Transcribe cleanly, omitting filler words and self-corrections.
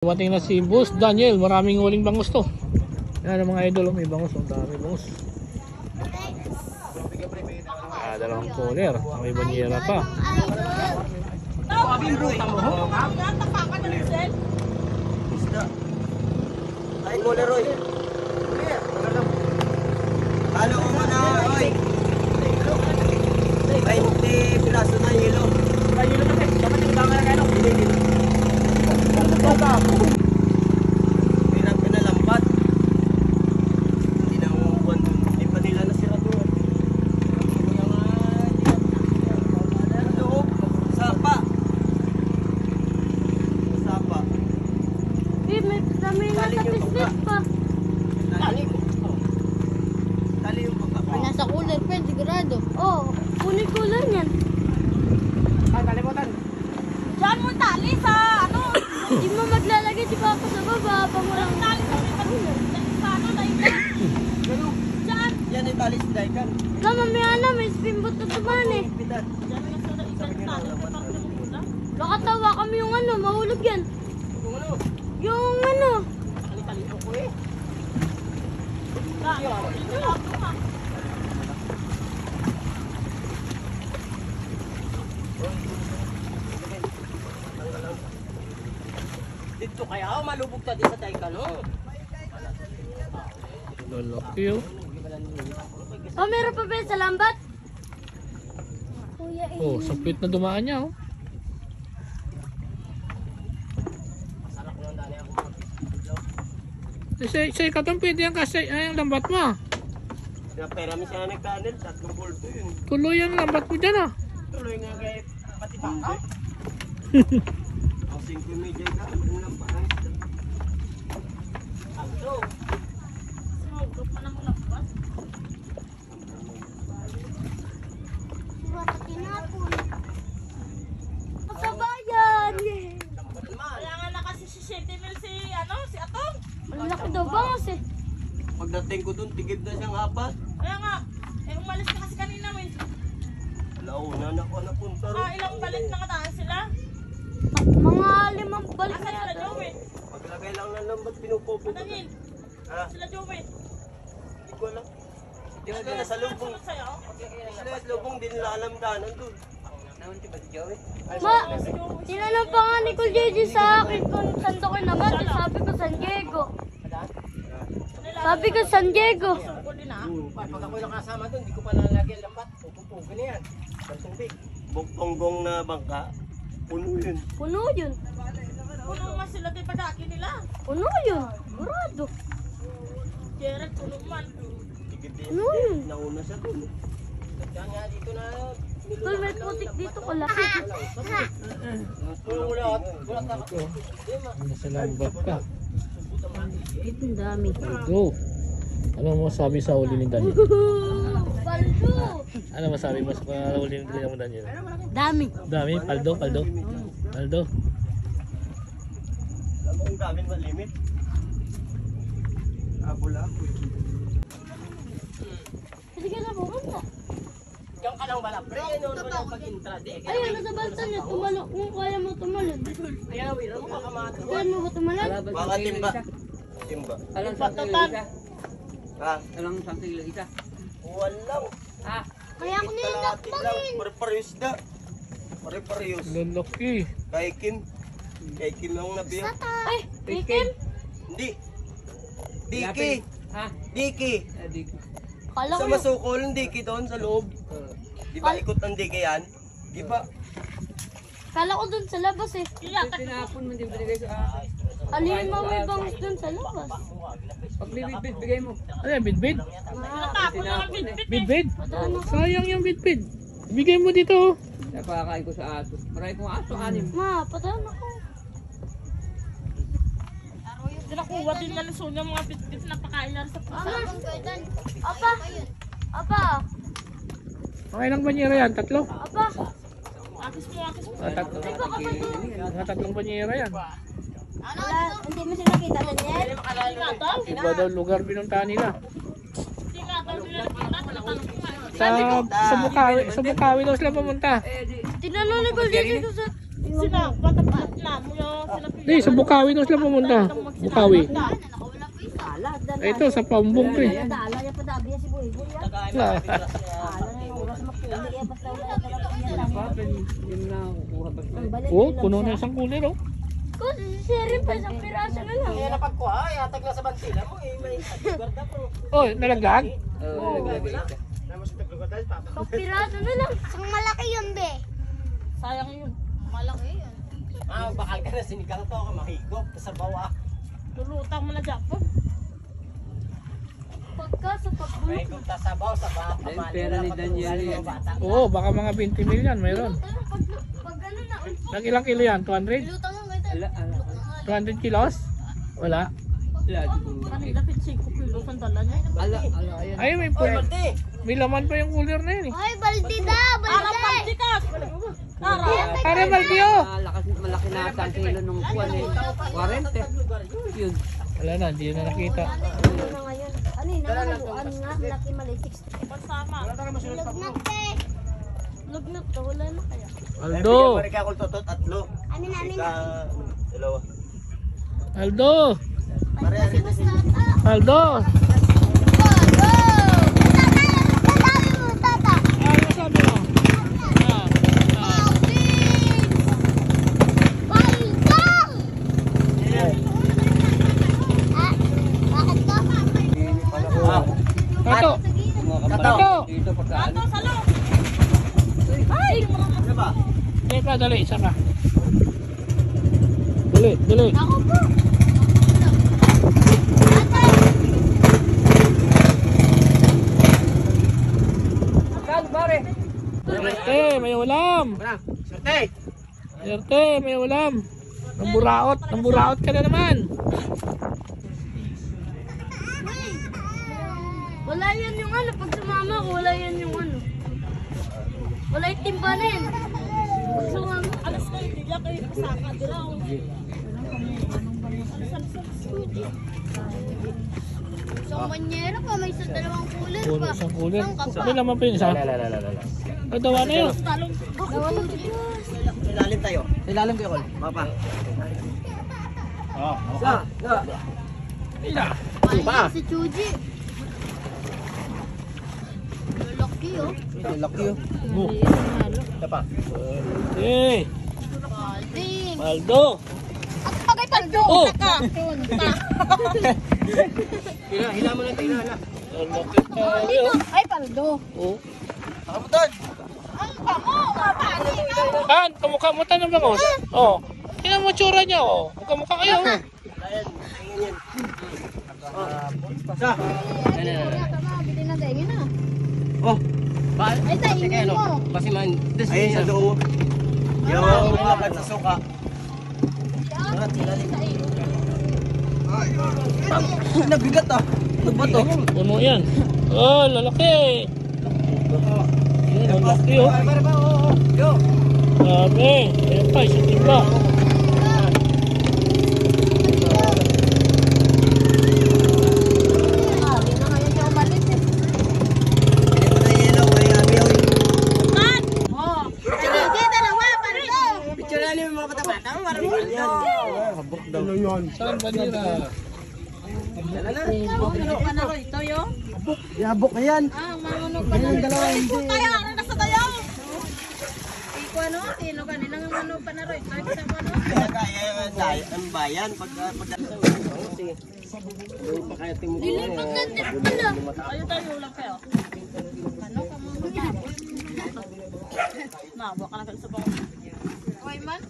Dumating na si Boss Daniel, maraming huling bangus to. Yan ang mga idol, may bangus, ang dami bangus. Dalawang cooler, may banyera pa. Ay, cooler, Roy. Halo ko muna, Roy. 20 piraso na yelo. Ay, yelo kasi. Dapat yung tama na kayo. Hindi. Hirap ka na lambat. Hindi na umuwan dun. Hindi pa nila nasira doon. Sapa. Sapa. May nasa-pislit pa. Tali ko. Tali yung pagkakao. May nasa cooler pa, sigurado. Oo, kunin cooler niyan. Ah, kalimutan. Diyan mo tali sa ano? Hindi mo maglalagay si Papa sa baba. Pag walang tali sa cooler. Sa ano, Daikan? Diyan. Yan yung tali si Daikan. Wala, mamaya na. May spinbot na tuman eh. Pitan. Nakatawa kami yung ano, mahulog yan. Yung ano. Dito kaya ako malubog ta di sa Daikan, no? Lalaki oh. Oh, meron pa ba sa lambat? Kuya, Oh, sapit na dumaan niya oh. Isa katong pwede yan kasi ay, ang lambat mo. Pera mi siya nagtanil, 3 bolto yun. Tuloy ang lambat mo dyan ah. Tuloy nga kay pati baka. Ang 5 media ka, ano lang pa. Aldo. sumugod pa ng labas. Baka tinapon. Kasabayan! Kaya nga na kasi si Sentinel si Atong. Ang laki daw bangus eh. Pagdating ko dun, tigib na siyang apat. Kaya nga, umalis na kasi kanina mo. Alauna na ako napunta rin. Ilang balik na kataan sila. Mga 5 balik Asa na sila yata. Joey? Paglagay lang ng lambat, pinupopo ko. Daniel, Ha? sila Joey. Hindi ko alam. Hindi ko nasa lubong. Sunod sa'yo. Sila sa lubong, di nila alam daanan dun. Ma, tinanong pa nga ni Kuya JJ sa akin kung saan daw kayo naman. Sabi ko San Diego. Sabi ko San Diego. Sungkuli na. Pag ako'y nakasama dun, di ko pa nalagay ang lambat. Pupupo na yan. Tubig. Buktonggong na bangka, puno yun. Puno yun. Puno nga sila tayo padaki nila. Puno yun. Burado. Jared, puno man. Tigib Ano yun? Nauna siya dun. Kaya nga dito na, Tol, may putik dito ko lang. puno mo lahat. Wala ka. Nasa lambat ka. Ito ang dami. Go. Ano mo sabi sa huli ni Daniel? Paldo. Ano masabi mo sa huli ni Daniel? Dami. Dami, paldo. Paldo. Alam mo kung gamin malimit. Abula. Kasi ka na pumunta. Diyan ka lang bala. Pre, ano naman pag-intra. Ayun, nasa balsa niya. Tumalok. Kung kaya mo tumalon. Ayan, wala mo kakamata. Kaya mo ba tumalon? Baka timba. Timba. Alang isang kilo isa. Ha? Alang isang kilo isa. Walang. Ah, Kaya ako nilakbangin. Pare-parehos na. Pare-parehos. Lalaki. Kay Kim. Kay Kim ang nabiyo. Ay, Rikim. Hindi. Diki. ha? Diki. Di ko. Kala Sa ko masukol, Diki doon sa loob. Di ba ikot ng Diki yan? Di ba? Kala ko dun sa labas eh. Tinapon mo din binigay sa Alin mo may bangus dun sa labas. Pag bibit, bigay mo. Ano yan, bidbid? Tapon na lang bitbit. Bidbid? Padaan ako. Sayang yung bidbid. Bigay mo dito. Napakain ko sa aso. Maray kong aso, 6. Ma, padaan ako. Dinakuha din na luso ng mga bitbit na pakain na rin sa pusa. Apa. Apa. Pakailang banyera yan? Tatlo? Apa. Akis mo. Tatlo. Mga tatlong banyera yan. Wala, hindi mo sila kita Daniel. Ingatan. Iba daw lugar binuntahan nila. Ingatan nila kita. Tinatanong ko nga. Sa Bukawi daw sila pumunta. Tinanong ni Kuya JJ ko sa... Sila, patapat na mo yung sila Di, sa Bukawi daw sila pumunta. Bukawi. Ito, sa Pambong to eh. Yun na kukuha basta. Oh, puno na isang cooler oh. Kung sisirin pa, isang piraso na lang. Kaya napagkuha, yatag na sa bantila mo eh. May lugar na po. Oh, nalaglag? Oo, naglagay isa. Isang piraso na lang. Isang malaki yun, be. Sayang yun. Malaki yan. Bakal ka na sinigang to, mahigop sa bawa. Lulutang mo na dyan po. Pagka sa pagbulok. Mahigop ta sa bawa, sa bawa. Ayun, pera ni Daniel yan. Oo, baka mga 20 million mayroon. Pag ano na, Nag ilang kilo yan? 200? lutang lang ito. Ala, ala. 200 kilos? Wala. Ala, siguro. Kanila 5 kilos ang dala niya. Ala, ala, ayan. Ay, may laman pa yung cooler na yun eh. Ay, baldi daw, Parang baldi. pantikas! Tara! Para Valdio! Malaki na ata ang kilo nung kuwan eh. 40. Yun. Wala na, hindi na nakita. Ano yun, nakaluan nga, laki mali, 60. Pagsama. Lugnat, te. Lugnat to, wala na kaya. Aldo! Balik ako totot, atlo. Amin, amin. Dalawa. Aldo! Pare-ari na si Aldo! Tata. Ano sabi mo? Baldong! Bakit to? Tato! Tato! Dito pagkaan. Ato, salo! Ano ba? Teka, dali, isa ka. Dali, dali. Ako po. Saan, pare? Swerte, may ulam. Serte! Swerte, may ulam. Namburaot ka na naman. Wala yan yung ano, pag sumama ko, wala yan yung ano. Wala yung timba na yan. Pag sumama. Alas na yun, hindi kayo kasaka. Dilaw. Isang banyera pa, may isa dalawang cooler Puno pa. isang cooler. Isang kapa. Sabi naman pa yun isa. Ay, dawa na yun. Talong. Dalawang Ilalim tayo. Ilalim kayo, Kol. Mapa. Sa, sa. Ila. si Chuji. Laki oh. Laki yun. Oh. Ito pa. Eh, Balding. Aldo. At pagay paldo. Oh. Hila mo na tayo, hila. Laki tayo. Ay, paldo. Oh. Nakabutan! Ang pamo, kapali ka. Tan, kamukha mo tan ng bangos. Oh. Tingnan mo tsura niya oh. Mukha kayo. Ayan, tingin yan. Sa! Bitin na tayo na. Oh! Ay, taingin mo. Ayun sa doon. Yung lakad sa suka. Nabigat ah! Nagbato! Puno yan. Oh, lalaki. Ang laki oh. Yo! Dami. Ayan pa, isang timba. Di na ngayon siya umalis eh. Sige, dalawa, paldo. Picture na yung mga bata-bata. Saan ba nila? Yabok na yan. Ah, mangunok pa lang. Dalawa hindi. Tayo, ano nasa tayo? Iko ano, tino ka nilang ano pa na rin. Ay, kita mo ano. Ang bayan pag sige. Pa kaya Lilipat na din pala. Tayo tayo lang kayo. Ano ka mo? Nabuwa ka na kayo sa bang. Okay man?